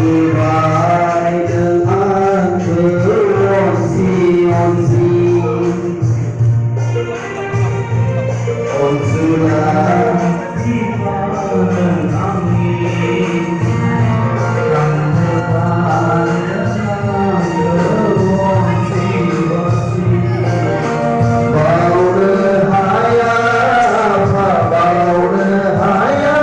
Goodbye đường an cứ ôn sudah di mana angin kan depan bau rehaya bau rehaya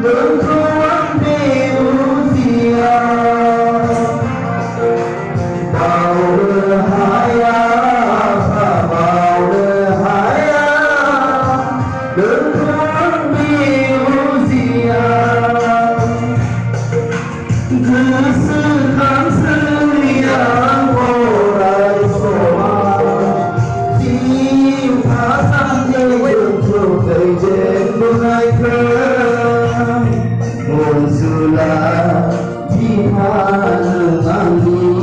bentuan di usia bau rehaya bau rehaya bentuan di usia kesekan seriang orang soal cinta sampai bentuk kejen beraikan muncullah di mana angin